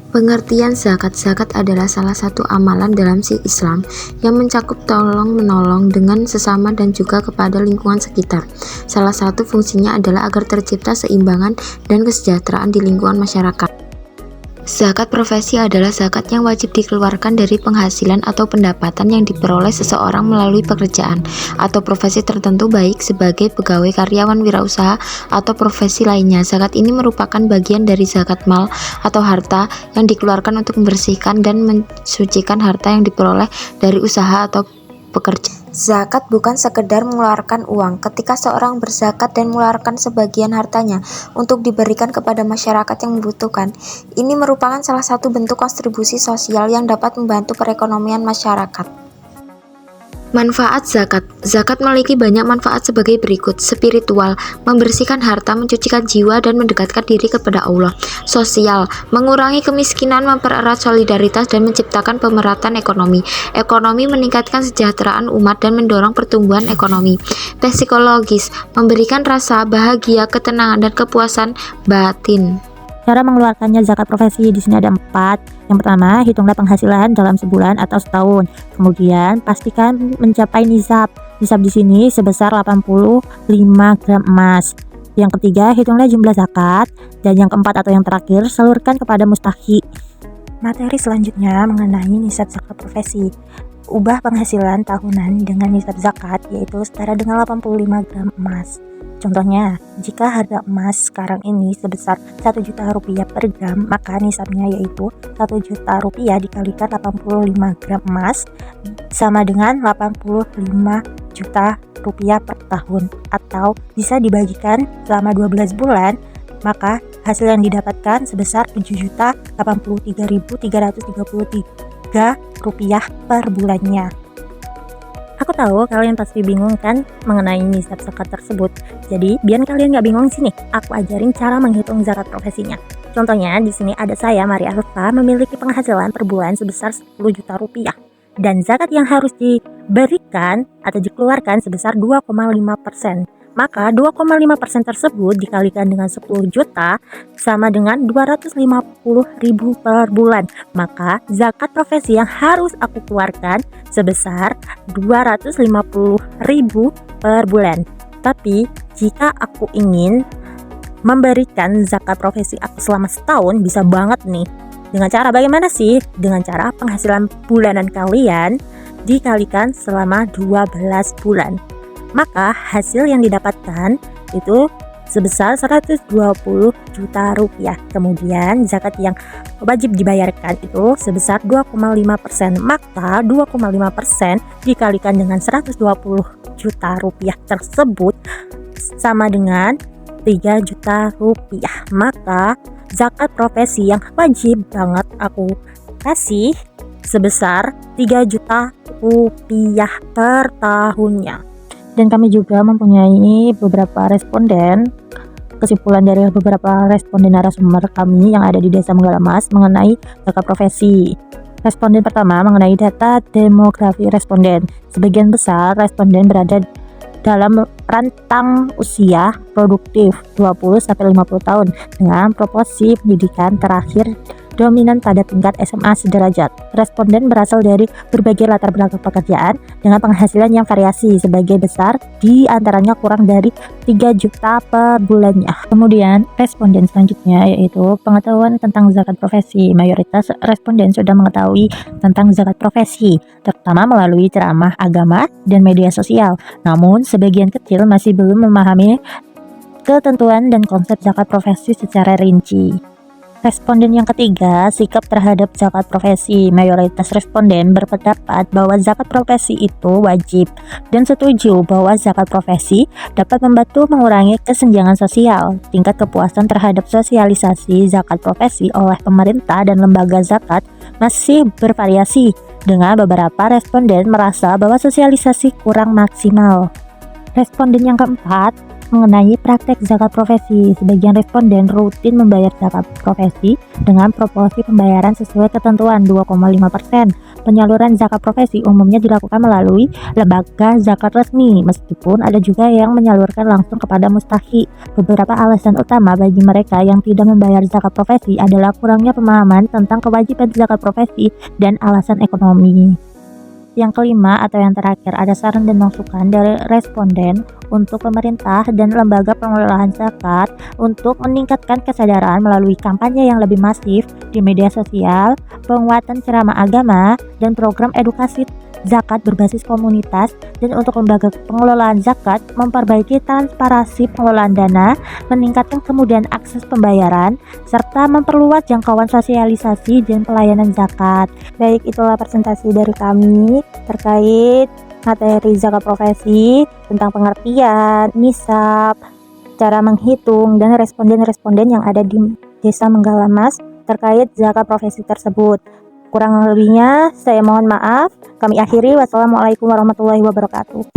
Pengertian zakat. Zakat adalah salah satu amalan dalam Islam yang mencakup tolong-menolong dengan sesama dan juga kepada lingkungan sekitar. Salah satu fungsinya adalah agar tercipta seimbangan dan kesejahteraan di lingkungan masyarakat. Zakat profesi adalah zakat yang wajib dikeluarkan dari penghasilan atau pendapatan yang diperoleh seseorang melalui pekerjaan atau profesi tertentu, baik sebagai pegawai, karyawan, wirausaha, atau profesi lainnya. Zakat ini merupakan bagian dari zakat mal atau harta yang dikeluarkan untuk membersihkan dan mensucikan harta yang diperoleh dari usaha atau pekerjaan. Zakat bukan sekedar mengeluarkan uang. Ketika seorang berzakat dan mengeluarkan sebagian hartanya untuk diberikan kepada masyarakat yang membutuhkan, ini merupakan salah satu bentuk kontribusi sosial yang dapat membantu perekonomian masyarakat. Manfaat zakat. Zakat memiliki banyak manfaat sebagai berikut: spiritual, membersihkan harta, mencucikan jiwa, dan mendekatkan diri kepada Allah. Sosial, mengurangi kemiskinan, mempererat solidaritas, dan menciptakan pemerataan ekonomi. Ekonomi, meningkatkan kesejahteraan umat dan mendorong pertumbuhan ekonomi. Psikologis, memberikan rasa bahagia, ketenangan, dan kepuasan batin. Cara mengeluarkannya zakat profesi di sini ada 4. Yang pertama, hitunglah penghasilan dalam sebulan atau setahun. Kemudian, pastikan mencapai nisab. Nisab di sini sebesar 85 gram emas. Yang ketiga, hitunglah jumlah zakat. Dan yang keempat atau yang terakhir, salurkan kepada mustahik. Materi selanjutnya mengenai nisab zakat profesi. Ubah penghasilan tahunan dengan nisab zakat, yaitu setara dengan 85 gram emas. Contohnya, jika harga emas sekarang ini sebesar 1 juta rupiah per gram, maka nisabnya yaitu 1 juta rupiah dikalikan 85 gram emas sama dengan 85 juta rupiah per tahun, atau bisa dibagikan selama 12 bulan, maka hasil yang didapatkan sebesar 7.083.333 rupiah per bulannya. Aku tahu kalian pasti bingung kan mengenai nisab zakat tersebut. Jadi biar kalian nggak bingung sini, aku ajarin cara menghitung zakat profesinya. Contohnya di sini ada saya, Maria Alfa, memiliki penghasilan per bulan sebesar 10 juta rupiah. Dan zakat yang harus diberikan atau dikeluarkan sebesar 2,5%. Maka 2,5% tersebut dikalikan dengan 10 juta sama dengan 250.000 per bulan. Maka zakat profesi yang harus aku keluarkan sebesar 250.000 per bulan. Tapi jika aku ingin memberikan zakat profesi aku selama setahun, bisa banget nih. Dengan cara bagaimana sih? Dengan cara penghasilan bulanan kalian dikalikan selama 12 bulan. Maka hasil yang didapatkan itu sebesar 120 juta rupiah. Kemudian zakat yang wajib dibayarkan itu sebesar 2,5%. Maka 2,5% dikalikan dengan 120 juta rupiah tersebut sama dengan 3 juta rupiah. Maka zakat profesi yang wajib banget aku kasih sebesar 3 juta rupiah per tahunnya. Dan kami juga mempunyai beberapa responden, kesimpulan dari beberapa responden narasumber kami yang ada di Desa Menggalamas mengenai zakat profesi. Responden pertama mengenai data demografi responden. Sebagian besar responden berada dalam rentang usia produktif 20-50 tahun dengan proporsi pendidikan terakhir dominan pada tingkat SMA sederajat. Responden berasal dari berbagai latar belakang pekerjaan dengan penghasilan yang variasi, sebagai besar di antaranya kurang dari 3 juta per bulannya. Kemudian responden selanjutnya yaitu pengetahuan tentang zakat profesi. Mayoritas responden sudah mengetahui tentang zakat profesi, terutama melalui ceramah agama dan media sosial. Namun sebagian kecil masih belum memahami ketentuan dan konsep zakat profesi secara rinci. Responden yang ketiga, sikap terhadap zakat profesi. Mayoritas responden berpendapat bahwa zakat profesi itu wajib dan setuju bahwa zakat profesi dapat membantu mengurangi kesenjangan sosial. Tingkat kepuasan terhadap sosialisasi zakat profesi oleh pemerintah dan lembaga zakat masih bervariasi, dengan beberapa responden merasa bahwa sosialisasi kurang maksimal. Responden yang keempat mengenai praktek zakat profesi. Sebagian responden rutin membayar zakat profesi dengan proporsi pembayaran sesuai ketentuan 2,5%. Penyaluran zakat profesi umumnya dilakukan melalui lembaga zakat resmi, meskipun ada juga yang menyalurkan langsung kepada mustahik. Beberapa alasan utama bagi mereka yang tidak membayar zakat profesi adalah kurangnya pemahaman tentang kewajiban zakat profesi dan alasan ekonomi. Yang kelima atau yang terakhir, ada saran dan masukan dari responden untuk pemerintah dan lembaga pengelolaan zakat untuk meningkatkan kesadaran melalui kampanye yang lebih masif di media sosial, penguatan ceramah agama, dan program edukasi zakat berbasis komunitas, dan untuk lembaga pengelolaan zakat memperbaiki transparansi pengelolaan dana, meningkatkan kemudahan akses pembayaran, serta memperluas jangkauan sosialisasi dan pelayanan zakat. Baik, itulah presentasi dari kami terkait materi zakat profesi, tentang pengertian, nisab, cara menghitung, dan responden-responden yang ada di Desa Menggalamas terkait zakat profesi tersebut. Kurang lebihnya saya mohon maaf. Kami akhiri. Wassalamualaikum warahmatullahi wabarakatuh.